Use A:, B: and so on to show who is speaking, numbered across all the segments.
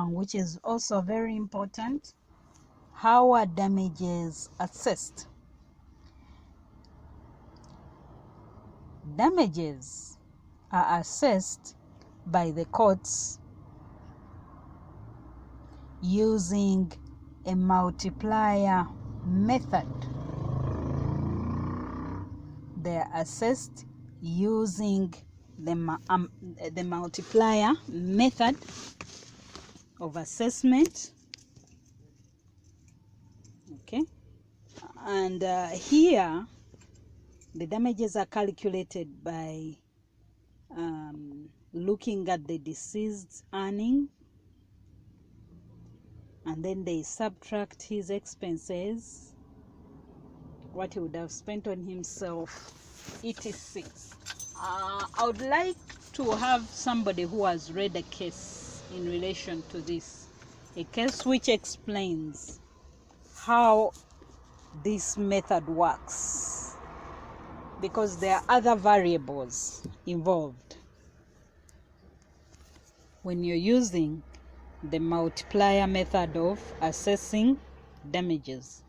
A: which is also very important. How are damages assessed? Damages are assessed by the courts using a multiplier method. They are assessed using the multiplier method of assessment. Okay, and here the damages are calculated by looking at the deceased's earning, and then they subtract his expenses, what he would have spent on himself, etc. I would like to have somebody who has read a case in relation to this, a case which explains how this method works, because there are other variables involved when you're using the multiplier method of assessing damages.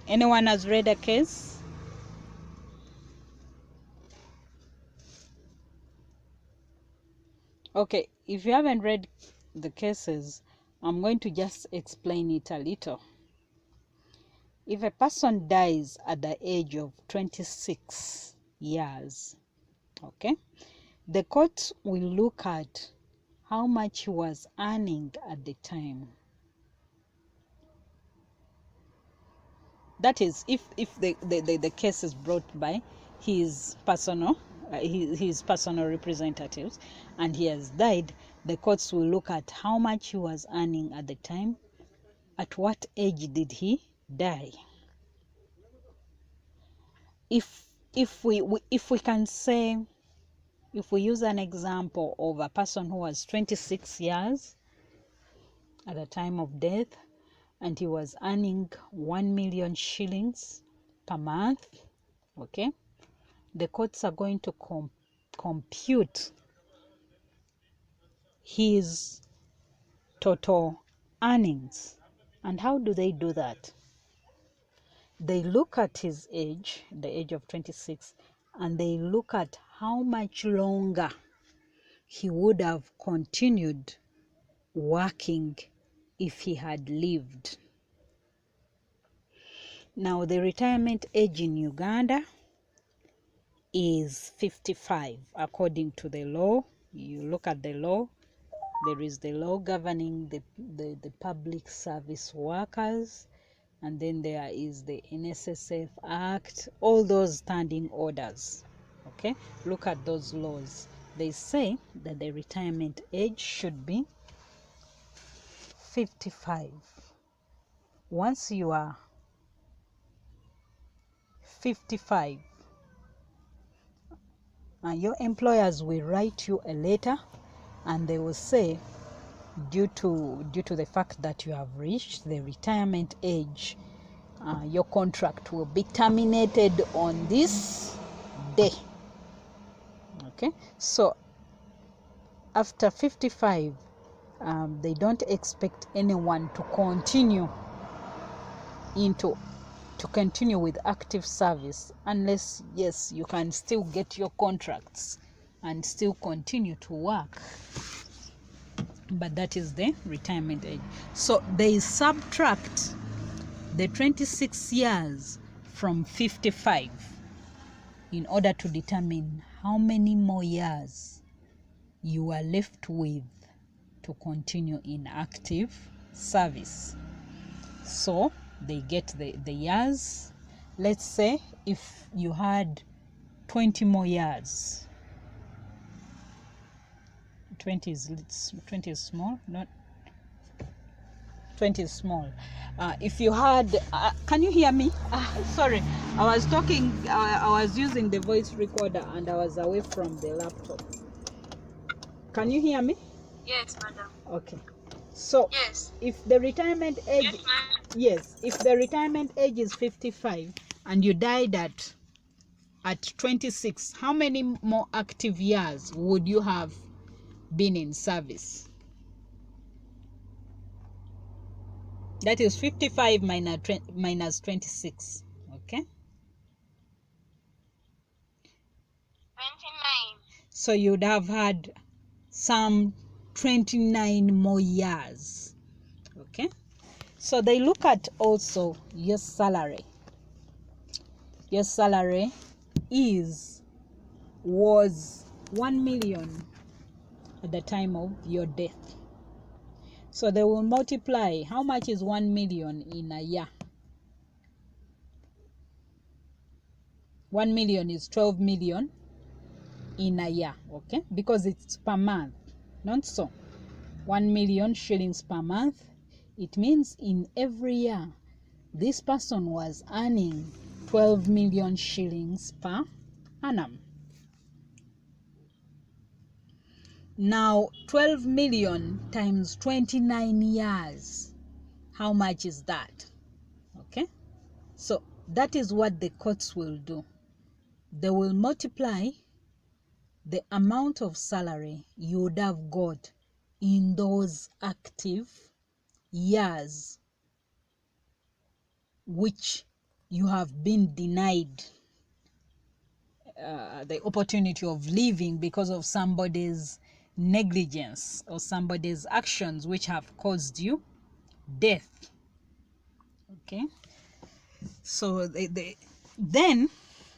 A: Anyone has read a case? Okay, if you haven't read the cases, I'm going to just explain it a little. If a person dies at the age of 26 years, okay, the court will look at how much he was earning at the time. That is, if the case is brought by his personal representatives and he has died, the courts will look at how much he was earning at the time, at what age did he die. If we can say, if we use an example of a person who was 26 years at the time of death, and he was earning 1 million shillings per month, okay, the courts are going to compute his total earnings. And how do they do that? They look at his age, the age of 26, and they look at how much longer he would have continued working if he had lived. Now, the retirement age in Uganda is 55 according to the law. You look at the law, there is the law governing the public service workers, and then there is the NSSF Act, all those standing orders. Okay, look at those laws. They say that the retirement age should be 55. Once you are 55, your employers will write you a letter, and they will say, due to the fact that you have reached the retirement age, your contract will be terminated on this day. Okay, so after 55, they don't expect anyone to continue with active service, unless, yes, you can still get your contracts and still continue to work, but that is the retirement age. So they subtract the 26 years from 55 in order to determine how many more years you are left with to continue in active service. So they get the years. Let's say if you had 20 more years, 20 is small, not 20 is small. If you had, can you hear me? Sorry, I was talking, I was using the voice recorder and I was away from the laptop. Can you hear me?
B: Yes, madam.
A: Okay. So
B: Yes.
A: If the retirement age,
B: Yes,
A: if the retirement age is 55 and you died at at 26, how many more active years would you have been in service? That is 55 minus 26. Okay.
B: 29.
A: So you'd have had some 29 more years. Okay. So they look at also your salary. Your salary was 1 million at the time of your death. So they will multiply. How much is 1 million in a year? 1 million is 12 million in a year, okay? Because it's per month, not so. 1 million shillings per month. It means in every year, this person was earning 12 million shillings per annum. Now, 12 million times 29 years, how much is that? Okay? So, that is what the courts will do. They will multiply the amount of salary you would have got in those active years which you have been denied the opportunity of living because of somebody's negligence or somebody's actions which have caused you death. Okay, so then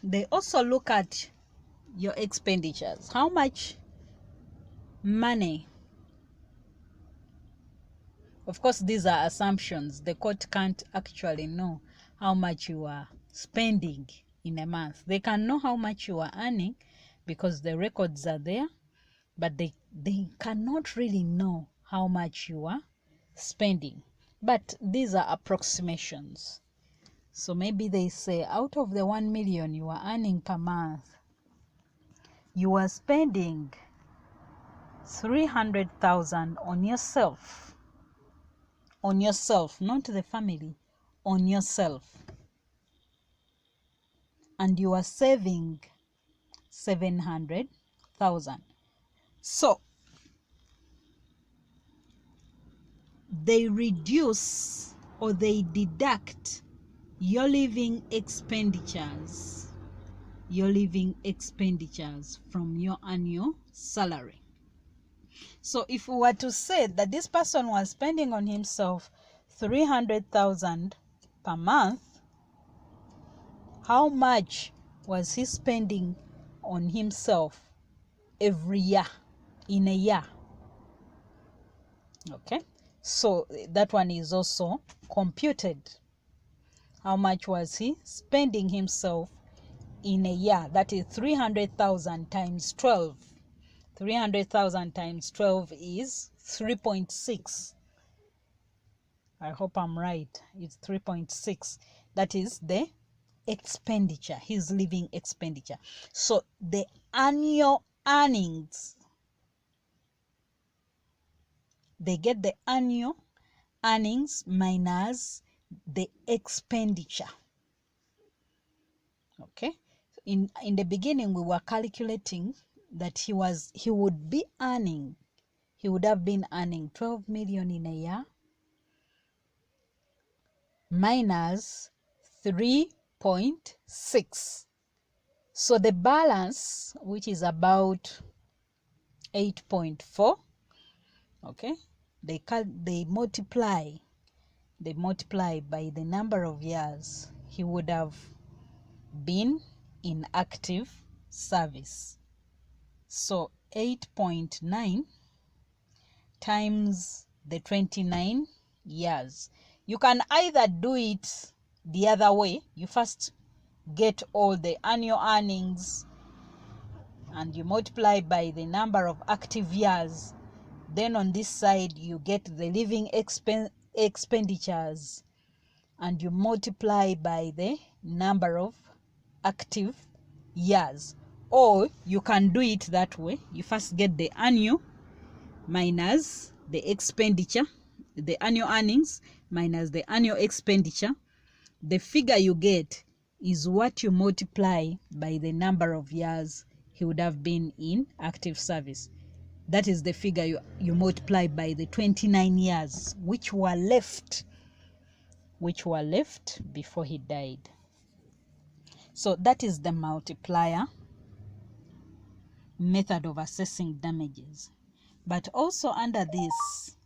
A: they also look at your expenditures. How much money? Of course, these are assumptions. The court can't actually know how much you are spending in a month. They can know how much you are earning because the records are there, but they cannot really know how much you are spending. But these are approximations. So maybe they say out of the 1 million you are earning per month, you are spending 300,000 on yourself. On yourself, not the family, on yourself. And you are saving 700,000. So they reduce or they deduct your living expenditures from your annual salary. So if we were to say that this person was spending on himself 300,000 per month, how much was he spending on himself every year, in a year? Okay, so that one is also computed. How much was he spending himself in a year? That is 300,000 times 12. 300,000 times 12 is 3.6. I hope I'm right. It's 3.6. That is the expenditure, his living expenditure. So the annual earnings, they get the annual earnings minus the expenditure. Okay, in the beginning we were calculating that he would have been earning 12 million in a year minus 3.6. So the balance, which is about 8.4, okay, they multiply by the number of years he would have been in active service. So 8.9 times the 29 years. You can either do it the other way. You first get all the annual earnings and you multiply by the number of active years. Then on this side you get the living expenditures and you multiply by the number of active years. Or you can do it that way. You first get the annual minus the expenditure, the annual earnings minus the annual expenditure. The figure you get is what you multiply by the number of years he would have been in active service. That is the figure you multiply by the 29 years which were left before he died. So that is the multiplier method of assessing damages. But also under this,